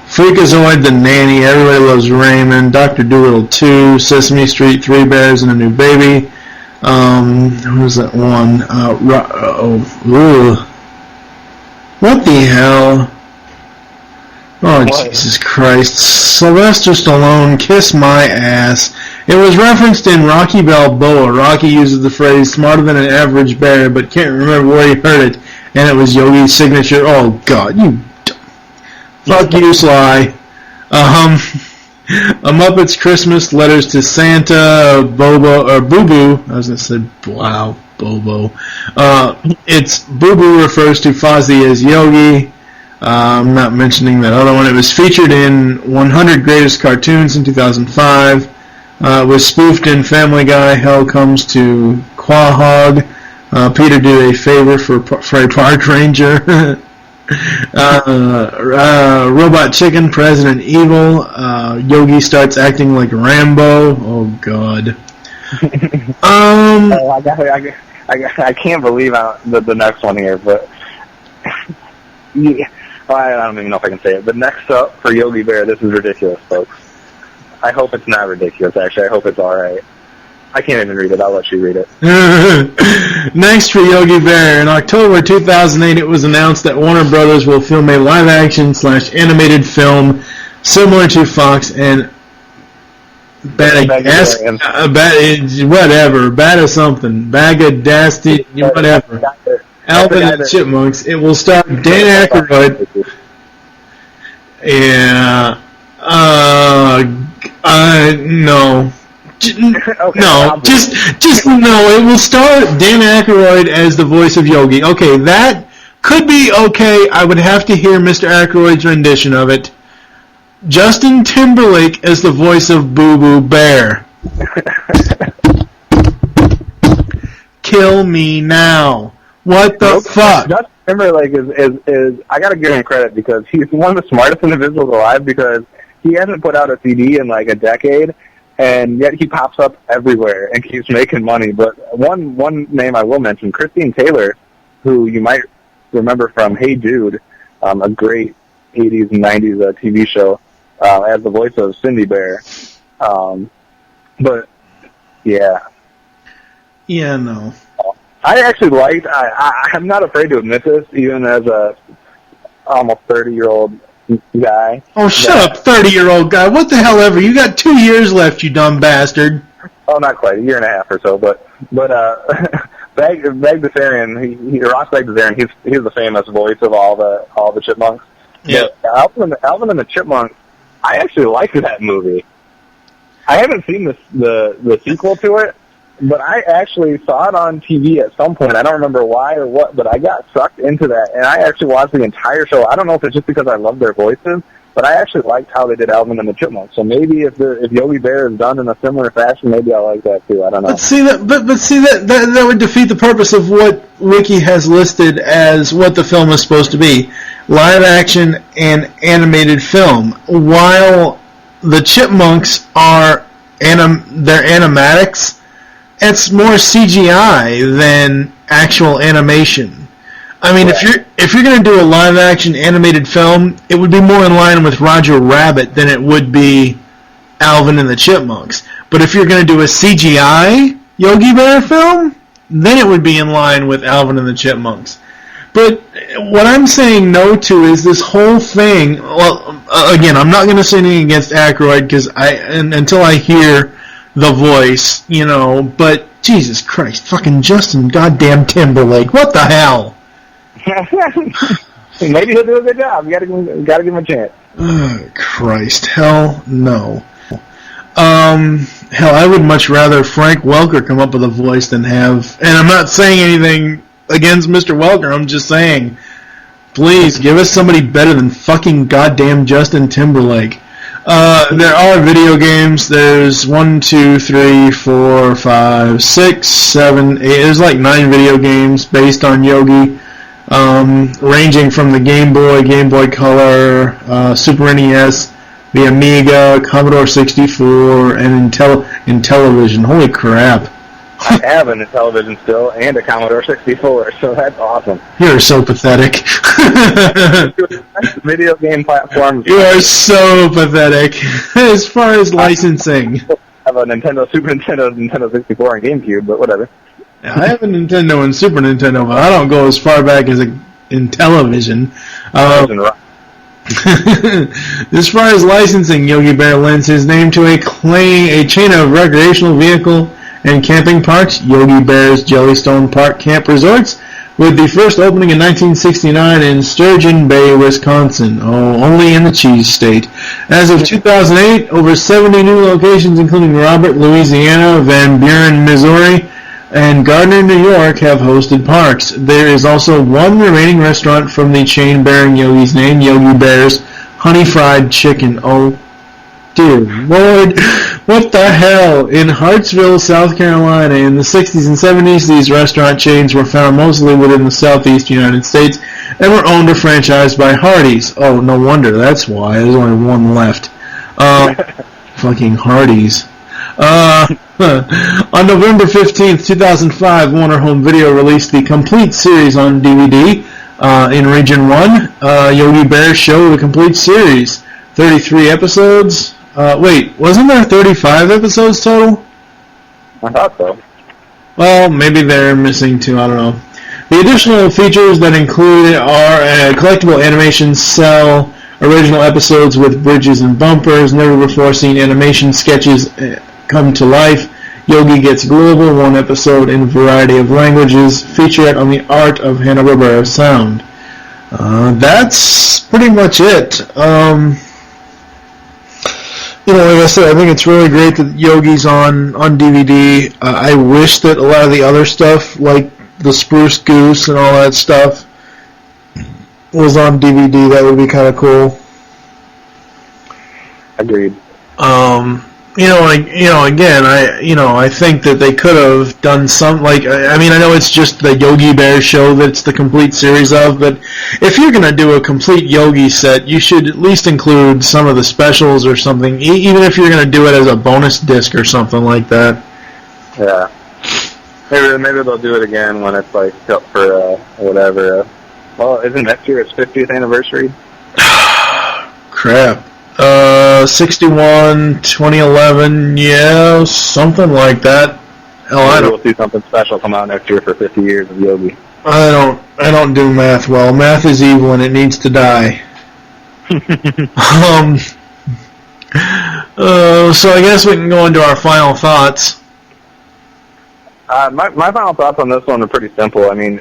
Freakazoid, The Nanny, Everybody Loves Raymond, Dr. Dolittle 2, Sesame Street, Three Bears and a New Baby. What was that one? What the hell? Oh, what? Jesus Christ. Sylvester Stallone, Kiss My Ass. It was referenced in Rocky Balboa. Rocky uses the phrase smarter than an average bear, but can't remember where he heard it, and it was Yogi's signature. Oh, God, you... Fuck you, Sly. A Muppets Christmas, Letters to Santa, Bobo, or Boo Boo. I was going to say, wow, Bobo. It's Boo Boo refers to Fozzie as Yogi. I'm not mentioning that other one. It was featured in 100 Greatest Cartoons in 2005. It was spoofed in Family Guy, Hell Comes to Quahog. Peter did a favor for a park ranger. Robot Chicken, President Evil. Yogi starts acting like Rambo. Oh, God. I can't believe the next one here, but... yeah. I don't even know if I can say it, but next up for Yogi Bear, this is ridiculous, folks. I hope it's not ridiculous, actually. I hope it's alright. I can't even read it. I'll let you read it. Next for Yogi Bear, in October 2008, it was announced that Warner Brothers will film a live-action/animated film similar to Fox and whatever, Bad something, Bagadasti, whatever. Alvin and the Chipmunks. It will star Dan Aykroyd. Yeah. No. Okay, no. Just no. It will star Dan Aykroyd as the voice of Yogi. Okay, that could be okay. I would have to hear Mr. Aykroyd's rendition of it. Justin Timberlake as the voice of Boo Boo Bear. Kill me now. What the fuck? Justin Timberlake is I gotta give him credit because he's one of the smartest individuals alive because he hasn't put out a CD in like a decade, and yet he pops up everywhere and keeps making money. But one name I will mention, Christine Taylor, who you might remember from Hey Dude, a great 80s and 90s TV show, as the voice of Cindy Bear. But yeah. Yeah, no. I actually liked, I'm not afraid to admit this, even as a almost 30-year-old guy. Oh, shut up, 30-year-old guy. What the hell ever? You got 2 years left, you dumb bastard. Oh, not quite, a year and a half or so, but Bagdasarian, Ross Bagdasarian, he's the famous voice of all the Chipmunks. Yeah. Alvin and the Chipmunks, I actually liked that movie. I haven't seen the sequel to it, but I actually saw it on TV at some point. I don't remember why or what, but I got sucked into that, and I actually watched the entire show. I don't know if it's just because I love their voices, but I actually liked how they did Alvin and the Chipmunks. So maybe if Yogi Bear is done in a similar fashion, maybe I like that too. I don't know. But see that would defeat the purpose of what Wiki has listed as what the film is supposed to be: live action and animated film. While the Chipmunks are they're animatics. it's more CGI than actual animation. I mean, if you're going to do a live-action animated film, it would be more in line with Roger Rabbit than it would be Alvin and the Chipmunks. But if you're going to do a CGI Yogi Bear film, then it would be in line with Alvin and the Chipmunks. But what I'm saying no to is this whole thing. Well, again, I'm not going to say anything against Aykroyd because until I hear the voice, But Jesus Christ, fucking Justin goddamn Timberlake, what the hell? Maybe he'll do a good job. You gotta give him a chance. Oh, Christ, hell no. Hell, I would much rather Frank Welker come up with a voice than have. And I'm not saying anything against Mr. Welker. I'm just saying, please give us somebody better than fucking goddamn Justin Timberlake. There are video games. There's 1, 2, 3, 4, 5, 6, 7, 8. There's like 9 video games based on Yogi, ranging from the Game Boy Color, Super NES, the Amiga, Commodore 64, and Intellivision. Holy crap. I have an Intellivision still and a Commodore 64, so that's awesome. You're so pathetic. Video game platforms. You are so pathetic. As far as licensing. I have a Nintendo, Super Nintendo, Nintendo 64, and GameCube, but whatever. Yeah, I have a Nintendo and Super Nintendo, but I don't go as far back as Intellivision. As far as licensing, Yogi Bear lends his name to a chain of recreational vehicle and camping parks, Yogi Bear's Jellystone Park Camp Resorts, with the first opening in 1969 in Sturgeon Bay, Wisconsin. Oh, only in the cheese state. As of 2008, over 70 new locations, including Robert, Louisiana, Van Buren, Missouri, and Gardner, New York, have hosted parks. There is also one remaining restaurant from the chain bearing Yogi's name, Yogi Bear's Honey Fried Chicken. Oh, dear Lord, what the hell? In Hartsville, South Carolina, in the 60s and 70s, these restaurant chains were found mostly within the southeast United States and were owned or franchised by Hardee's. Oh, no wonder, that's why. There's only one left. Fucking Hardee's. On November 15th, 2005, Warner Home Video released the complete series on DVD in Region 1. Yogi Bear Show, the complete series. 33 episodes. Wait, wasn't there 35 episodes total? I thought so. Well, maybe they're missing 2, I don't know. The additional features that include are collectible animation cell, original episodes with bridges and bumpers, never before seen animation sketches come to life, Yogi Gets Global, 1 episode in a variety of languages, featurette on the art of Hanna-Barbera sound. That's pretty much it. Like I said, I think it's really great that Yogi's on DVD. I wish that a lot of the other stuff, like the Spruce Goose and all that stuff, was on DVD. That would be kind of cool. Agreed. Again, I think that they could have done some, I know it's just the Yogi Bear Show that's the complete series of, but if you're going to do a complete Yogi set, you should at least include some of the specials or something, even if you're going to do it as a bonus disc or something like that. Yeah. Maybe they'll do it again when it's, up for, whatever. Well, isn't next year its 50th anniversary? Crap. 61, 2011, yeah, something like that. Hell, I don't. We'll see something special come out next year for 50 years of Yogi. I don't do math well. Math is evil and it needs to die. So I guess we can go into our final thoughts. My final thoughts on this one are pretty simple. I mean,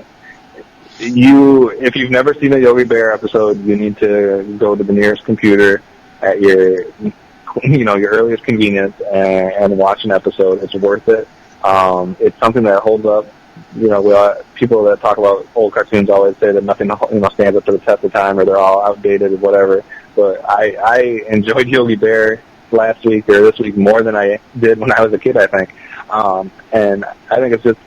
if you've never seen a Yogi Bear episode, you need to go to the nearest computer at your earliest convenience and watch an episode. It's worth it. It's something that holds up. People that talk about old cartoons always say that nothing stands up to the test of time, or they're all outdated or whatever. But I enjoyed Yogi Bear last week or this week more than I did when I was a kid, I think. And I think it's just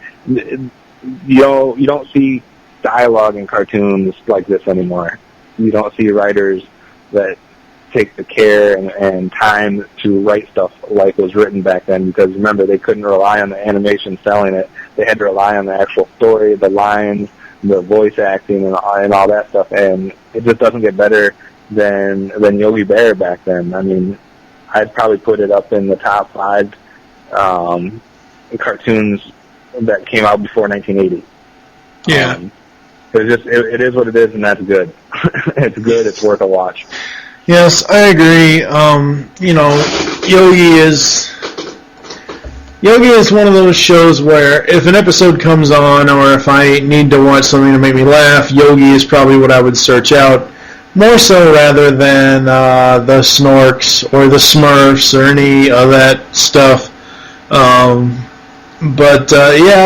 you don't see dialogue in cartoons like this anymore. You don't see writers that take the care and time to write stuff like was written back then, because remember, they couldn't rely on the animation selling it. They had to rely on the actual story, the lines, the voice acting, and all that stuff, and it just doesn't get better than Yogi Bear back then. I mean, I'd probably put it up in the top 5 cartoons that came out before 1980. Yeah. It is what it is, and that's good. It's good. It's worth a watch. Yes, I agree. Yogi is one of those shows where if an episode comes on, or if I need to watch something to make me laugh, Yogi is probably what I would search out, more so rather than the Snorks or the Smurfs or any of that stuff.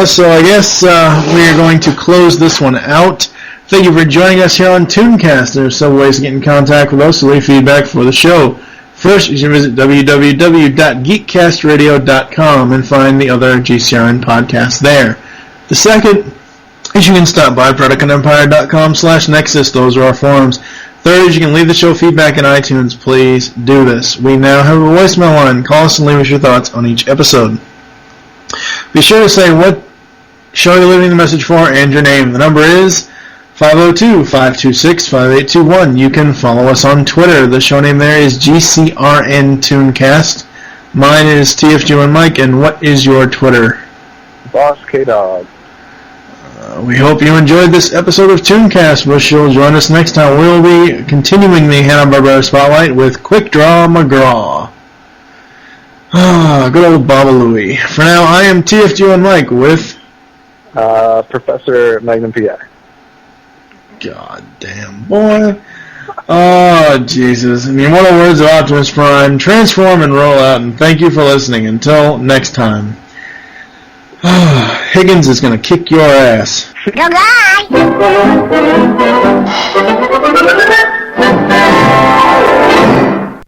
So I guess we are going to close this one out. Thank you for joining us here on ToonCast. There are several ways to get in contact with us to leave feedback for the show. First, you can visit www.geekcastradio.com and find the other GCRN podcasts there. The second is you can stop by ProductandEmpire.com/Nexus. Those are our forums. Third is you can leave the show feedback in iTunes. Please do this. We now have a voicemail line. Call us and leave us your thoughts on each episode. Be sure to say what show you're leaving the message for and your name. The number is 502-526-5821. You can follow us on Twitter. The show name there is GCRN ToonCast. Mine is TFG1 Mike, and what is your Twitter? Boss K-Dog. We hope you enjoyed this episode of ToonCast. Wish you'll join us next time. We'll be continuing the Hanna-Barbera Spotlight with Quick Draw McGraw. Good old Baba Louie. For now, I am TFG1 Mike with... Professor Magnum P.I. God damn, boy. Oh, Jesus. In the immortal words of Optimus Prime, transform and roll out, and thank you for listening. Until next time. Higgins is going to kick your ass. Goodbye!